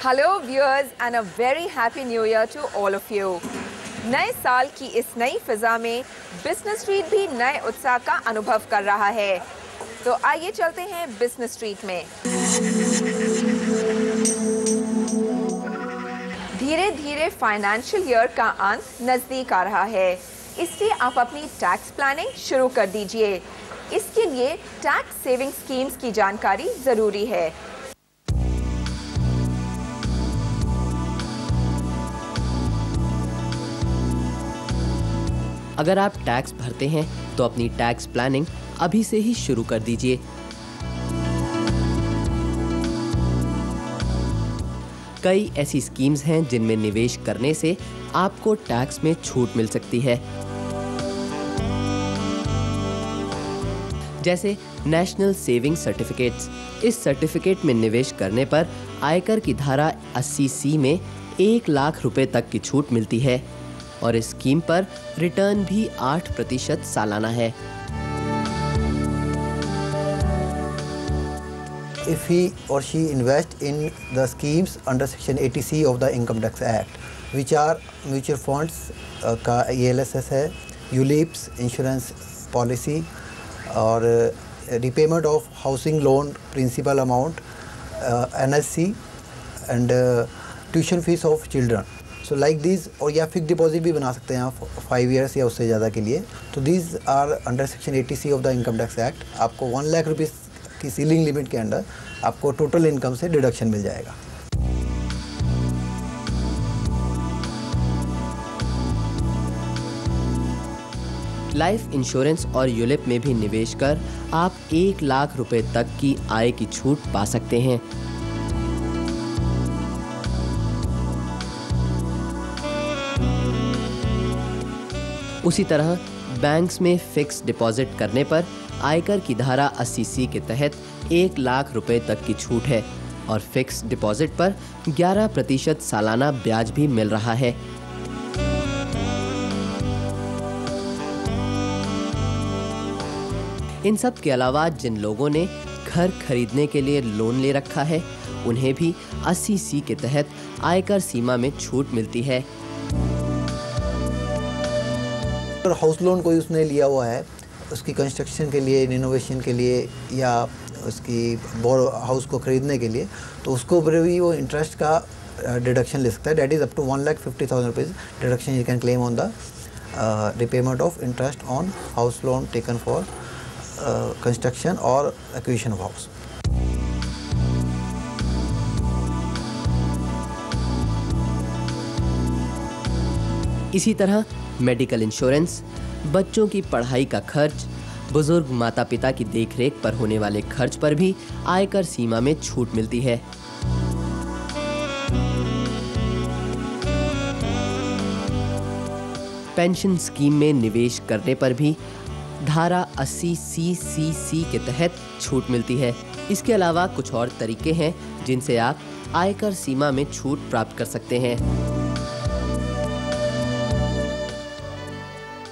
Hello viewers and a very happy new year to all of you. नए साल की इस नई फिजा में बिजनेस स्ट्रीट भी नए उत्साह का अनुभव कर रहा है। तो आइए चलते हैं बिजनेस स्ट्रीट में। धीरे धीरे फाइनेंशियल ईयर का अंत नजदीक आ रहा है, इसलिए आप अपनी टैक्स प्लानिंग शुरू कर दीजिए। इसके लिए टैक्स सेविंग स्कीम्स की जानकारी जरूरी है। अगर आप टैक्स भरते हैं तो अपनी टैक्स प्लानिंग अभी से ही शुरू कर दीजिए। कई ऐसी स्कीम्स हैं जिनमें निवेश करने से आपको टैक्स में छूट मिल सकती है, जैसे नेशनल सेविंग सर्टिफिकेट्स। इस सर्टिफिकेट में निवेश करने पर आयकर की धारा 80C में 1 लाख रुपए तक की छूट मिलती है और इस स्कीम पर रिटर्न भी 8% सालाना है। If he or she invest in the schemes under Section 80C of the Income Tax Act, which are mutual funds का ELSS है, ULIPs इंश्योरेंस पॉलिसी और repayment of housing loan principal amount, NSC and tuition fees of children. So like these, और या fix deposit भी बना सकते हैं आप 5 ईयर्स या उससे ज़्यादा के लिए। तो these are under section 80C of the income tax act. आपको 1 लाख रुपीज़ की सीलिंग लिमिट के अंडर आपको टोटल इनकम से डिडक्शन मिल जाएगा। लाइफ इंश्योरेंस और यूलिप में भी निवेश कर आप 1 लाख रुपए तक की आय की छूट पा सकते हैं। उसी तरह बैंक्स में फिक्स डिपॉजिट करने पर आयकर की धारा 80C के तहत 1 लाख रुपए तक की छूट है और फिक्स डिपॉजिट पर 11% सालाना ब्याज भी मिल रहा है। इन सब के अलावा जिन लोगों ने घर खरीदने के लिए लोन ले रखा है, उन्हें भी 80C के तहत आयकर सीमा में छूट मिलती है। अगर हाउस लोन कोई उसने लिया हुआ है उसकी कंस्ट्रक्शन के लिए, रिनोवेशन के लिए या उसकी हाउस को ख़रीदने के लिए, तो उसको ऊपर भी वो इंटरेस्ट का डिडक्शन ले सकता है। That is up to 1,50,000 rupees deduction you can claim on the repayment of interest on house loan taken for construction और एक्विजिशन ऑफ हाउस। इसी तरह मेडिकल इंश्योरेंस, बच्चों की पढ़ाई का खर्च, बुजुर्ग माता पिता की देखरेख पर होने वाले खर्च पर भी आयकर सीमा में छूट मिलती है। पेंशन स्कीम में निवेश करने पर भी धारा 80CCC के तहत छूट मिलती है। इसके अलावा कुछ और तरीके हैं जिनसे आप आयकर सीमा में छूट प्राप्त कर सकते हैं।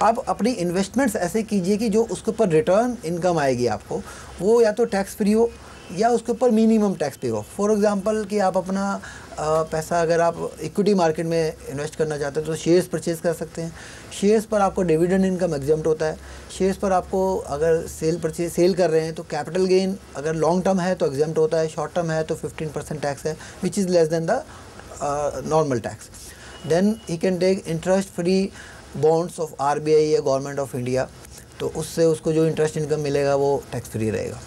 आप अपनी इन्वेस्टमेंट्स ऐसे कीजिए कि जो उसके ऊपर रिटर्न इनकम आएगी आपको, वो या तो टैक्स फ्री हो या उसके ऊपर मिनिमम टैक्स पे हो। फॉर एग्जांपल कि आप अपना पैसा अगर आप इक्विटी मार्केट में इन्वेस्ट करना चाहते हैं तो शेयर्स परचेज कर सकते हैं। शेयर्स पर आपको डिविडेंड इनकम एग्जम्प्ट होता है। शेयर्स पर आपको अगर सेल कर रहे हैं तो कैपिटल गेन अगर लॉन्ग टर्म है तो एग्जम्प्ट होता है, शॉर्ट टर्म है तो 15% टैक्स है, which is less than the normal tax. Then he can take interest free bonds of RBI या गवर्नमेंट ऑफ इंडिया, तो उससे उसको जो इंटरेस्ट इनकम मिलेगा वो टैक्स फ्री रहेगा।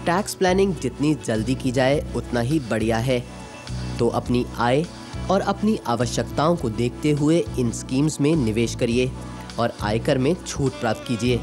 टैक्स प्लानिंग जितनी जल्दी की जाए उतना ही बढ़िया है। तो अपनी आय और अपनी आवश्यकताओं को देखते हुए इन स्कीम्स में निवेश करिए और आयकर में छूट प्राप्त कीजिए।